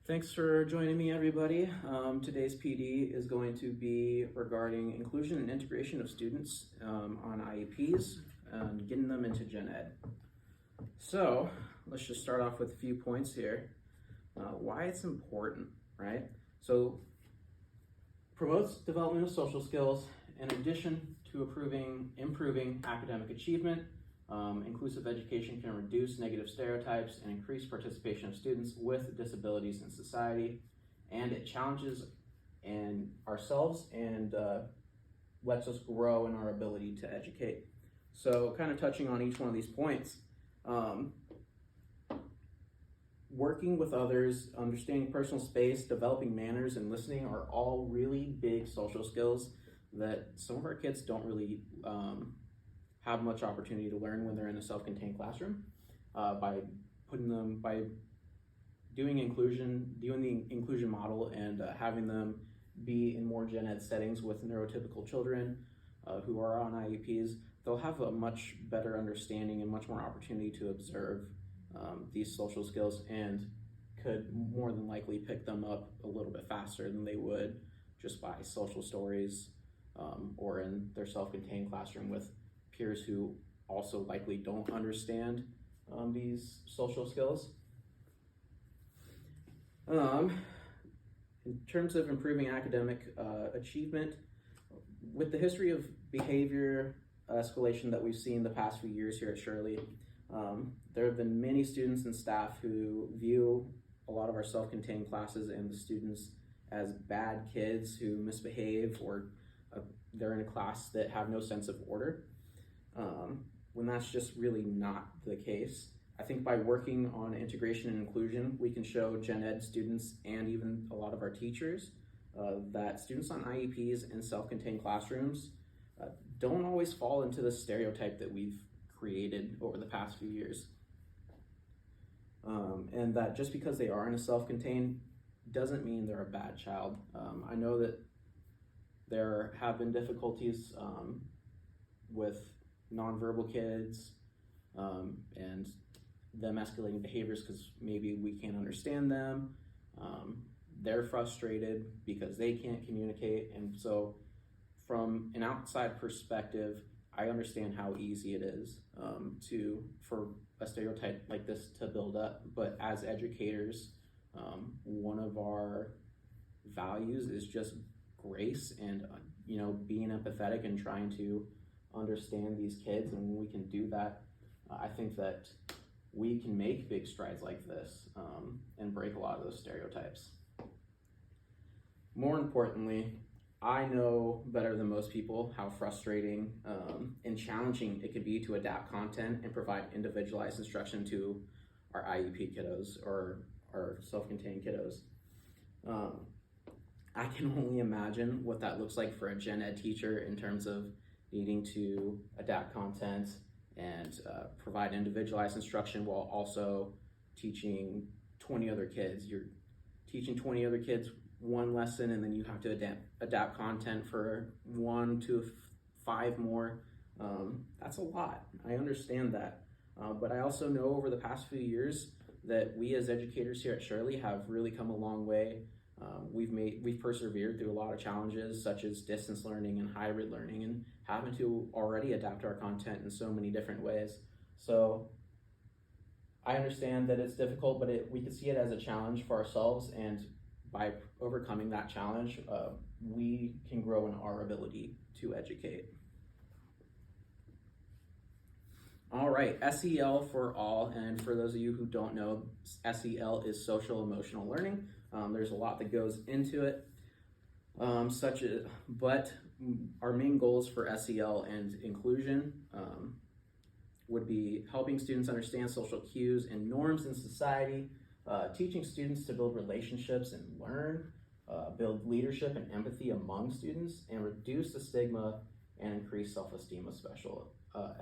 Thanks for joining me, everybody. Today's PD is going to be regarding inclusion and integration of students on IEPs and getting them into Gen Ed. So let's just start off with a few points here. Why it's important, right? So promotes development of social skills in addition to improving academic achievement. Inclusive education can reduce negative stereotypes and increase participation of students with disabilities in society, and it challenges ourselves and lets us grow in our ability to educate. So kind of touching on each one of these points, working with others, understanding personal space, developing manners, and listening are all really big social skills that some of our kids don't really have much opportunity to learn when they're in a self-contained classroom. By doing the inclusion model and having them be in more gen ed settings with neurotypical children who are on IEPs, they'll have a much better understanding and much more opportunity to observe these social skills and could more than likely pick them up a little bit faster than they would just by social stories or in their self-contained classroom with peers who also likely don't understand these social skills. In terms of improving academic achievement, with the history of behavior escalation that we've seen the past few years here at Shirley, there have been many students and staff who view a lot of our self-contained classes and the students as bad kids who misbehave, or they're in a class that have no sense of order. When that's just really not the case. I think by working on integration and inclusion, we can show gen ed students and even a lot of our teachers that students on IEPs and self-contained classrooms don't always fall into the stereotype that we've created over the past few years. And that just because they are in a self-contained doesn't mean they're a bad child. I know that there have been difficulties with nonverbal kids and them escalating behaviors because maybe we can't understand them. They're frustrated because they can't communicate, and so from an outside perspective, I understand how easy it is for a stereotype like this to build up. But as educators, one of our values is just grace and being empathetic and trying to understand these kids. And when we can do that, I think that we can make big strides like this and break a lot of those stereotypes. More importantly, I know better than most people how frustrating and challenging it can be to adapt content and provide individualized instruction to our IEP kiddos or our self-contained kiddos. I can only imagine what that looks like for a gen ed teacher in terms of needing to adapt content and provide individualized instruction while also teaching 20 other kids. You're teaching 20 other kids one lesson, and then you have to adapt content for 1 to 5 more. That's a lot. I understand that. But I also know over the past few years that we as educators here at Shirley have really come a long way. We've persevered through a lot of challenges such as distance learning and hybrid learning, and having to already adapt our content in so many different ways. So I understand that it's difficult, but we can see it as a challenge for ourselves, and by overcoming that challenge, we can grow in our ability to educate. All right, SEL for all, and for those of you who don't know, SEL is social emotional learning. There's a lot that goes into it, but our main goals for SEL and inclusion would be helping students understand social cues and norms in society, teaching students to build relationships and learn, build leadership and empathy among students, and reduce the stigma and increase self-esteem of special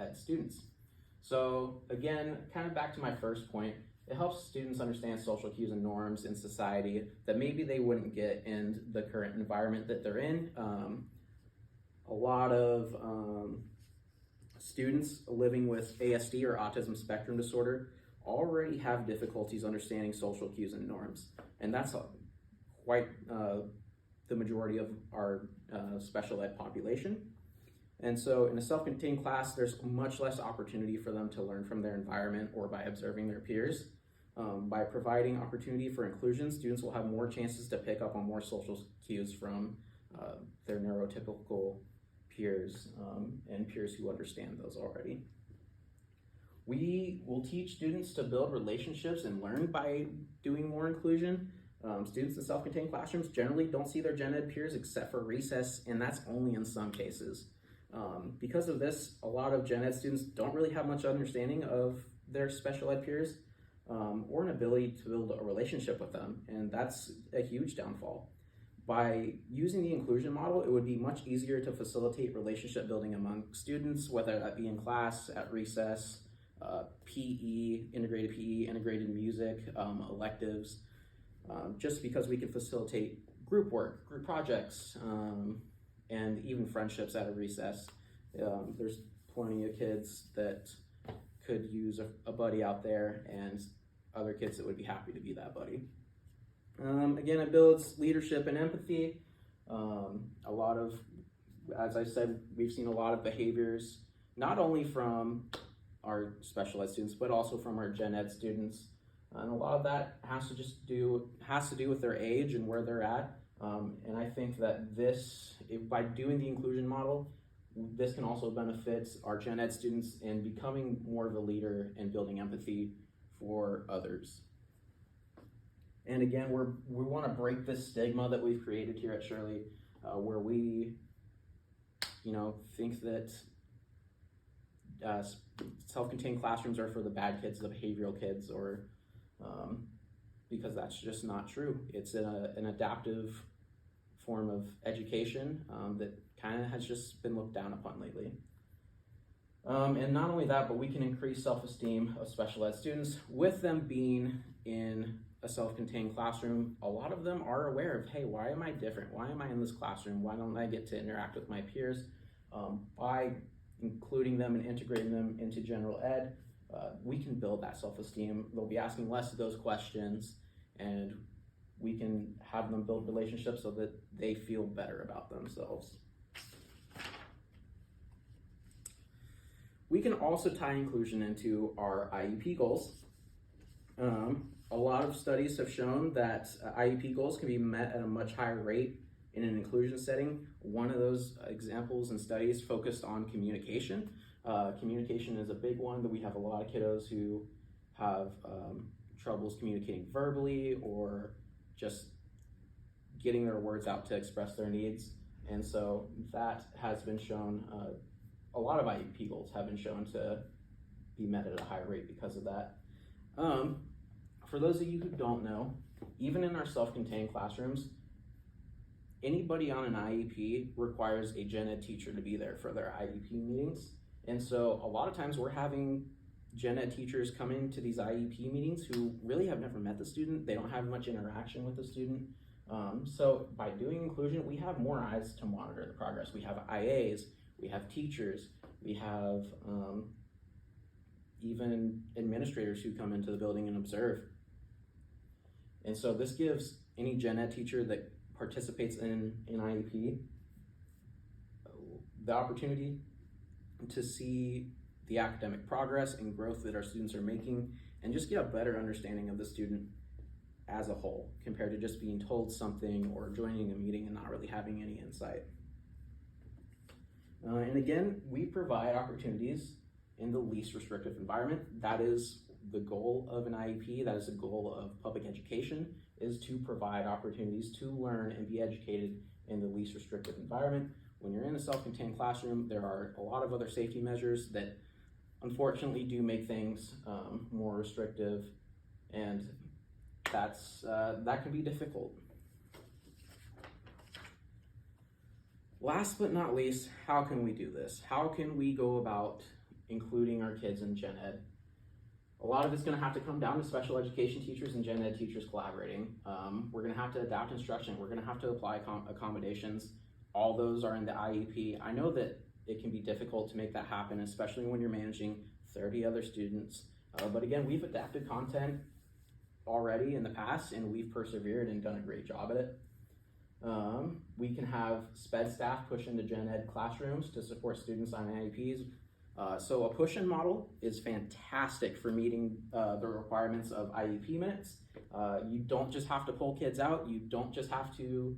ed students. So again, kind of back to my first point, it helps students understand social cues and norms in society that maybe they wouldn't get in the current environment that they're in. A lot of students living with ASD or autism spectrum disorder already have difficulties understanding social cues and norms. and that's quite the majority of our special ed population. And so in a self-contained class, there's much less opportunity for them to learn from their environment or by observing their peers. By providing opportunity for inclusion, students will have more chances to pick up on more social cues from their neurotypical peers and peers who understand those already. We will teach students to build relationships and learn by doing more inclusion. Students in self-contained classrooms generally don't see their gen ed peers except for recess, and that's only in some cases. Because of this, a lot of gen ed students don't really have much understanding of their special ed peers or an ability to build a relationship with them, and that's a huge downfall. By using the inclusion model, it would be much easier to facilitate relationship building among students, whether that be in class, at recess, PE, integrated music, electives, just because we can facilitate group work, group projects, and even friendships at a recess. There's plenty of kids that could use a buddy out there, and other kids that would be happy to be that buddy. Again, it builds leadership and empathy. A lot of, as I said, we've seen a lot of behaviors, not only from our special ed students, but also from our gen ed students. And a lot of that has to do with their age and where they're at. And I think that by doing the inclusion model, this can also benefit our gen ed students in becoming more of a leader and building empathy for others. And again, we want to break this stigma that we've created here at Shirley, where we, think that self-contained classrooms are for the bad kids, the behavioral kids, or because that's just not true. It's an adaptive form of education that kind of has just been looked down upon lately. And not only that, but we can increase self-esteem of special ed students. With them being in a self-contained classroom, a lot of them are aware of, hey, why am I different? Why am I in this classroom? Why don't I get to interact with my peers? By including them and integrating them into general ed, we can build that self-esteem. They'll be asking less of those questions, and we can have them build relationships so that they feel better about themselves. We can also tie inclusion into our IEP goals. A lot of studies have shown that IEP goals can be met at a much higher rate in an inclusion setting. One of those examples and studies focused on communication. Communication is a big one, that we have a lot of kiddos who have troubles communicating verbally or just getting their words out to express their needs. And so that has been shown, a lot of IEP goals have been shown to be met at a high rate because of that. For those of you who don't know, even in our self-contained classrooms, anybody on an IEP requires a gen ed teacher to be there for their IEP meetings. And so a lot of times we're having gen ed teachers come into these IEP meetings who really have never met the student. They don't have much interaction with the student. So by doing inclusion, we have more eyes to monitor the progress. We have IAs, we have teachers, we have even administrators who come into the building and observe. And so this gives any gen ed teacher that participates in an IEP the opportunity to see the academic progress and growth that our students are making, and just get a better understanding of the student as a whole, compared to just being told something or joining a meeting and not really having any insight. And again, we provide opportunities in the least restrictive environment. That is the goal of an IEP, that is the goal of public education, is to provide opportunities to learn and be educated in the least restrictive environment. When you're in a self-contained classroom, there are a lot of other safety measures that unfortunately do make things more restrictive, and that can be difficult. Last but not least, how can we do this? How can we go about including our kids in gen ed? A lot of it's going to have to come down to special education teachers and gen ed teachers collaborating. We're going to have to adapt instruction. We're going to have to apply accommodations. All those are in the IEP. I know that it can be difficult to make that happen, especially when you're managing 30 other students. But again, we've adapted content already in the past, and we've persevered and done a great job at it. We can have SPED staff push into gen ed classrooms to support students on IEPs. So a push-in model is fantastic for meeting the requirements of IEP minutes. You don't just have to pull kids out. You don't just have to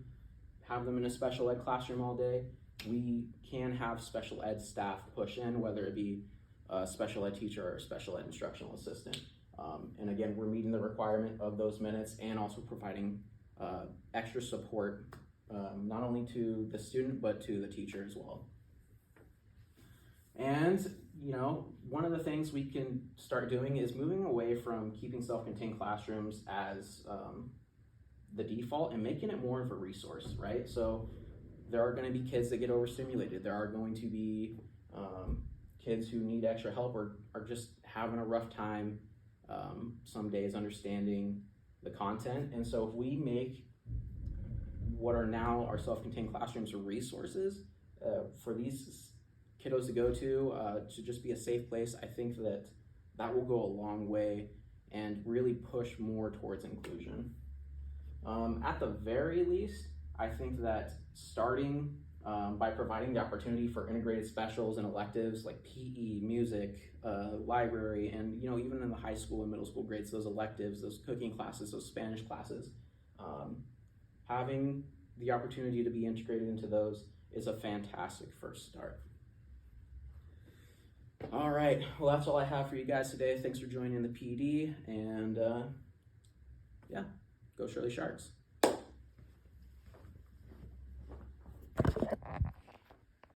have them in a special ed classroom all day. We can have special ed staff push in, whether it be a special ed teacher or a special ed instructional assistant. And again, we're meeting the requirement of those minutes and also providing extra support, not only to the student, but to the teacher as well. And, you know, one of the things we can start doing is moving away from keeping self-contained classrooms as the default and making it more of a resource, right? So there are going to be kids that get overstimulated. There are going to be kids who need extra help or are just having a rough time some days understanding the content. And so if we make what are now our self-contained classrooms resources for these kiddos to go to just be a safe place, I think that that will go a long way and really push more towards inclusion. At the very least, I think that starting by providing the opportunity for integrated specials and electives like PE, music, library, and you know, even in the high school and middle school grades, those electives, those cooking classes, those Spanish classes, having the opportunity to be integrated into those is a fantastic first start. All right, well, that's all I have for you guys today. Thanks for joining the PD, and yeah, go Shirley Sharks.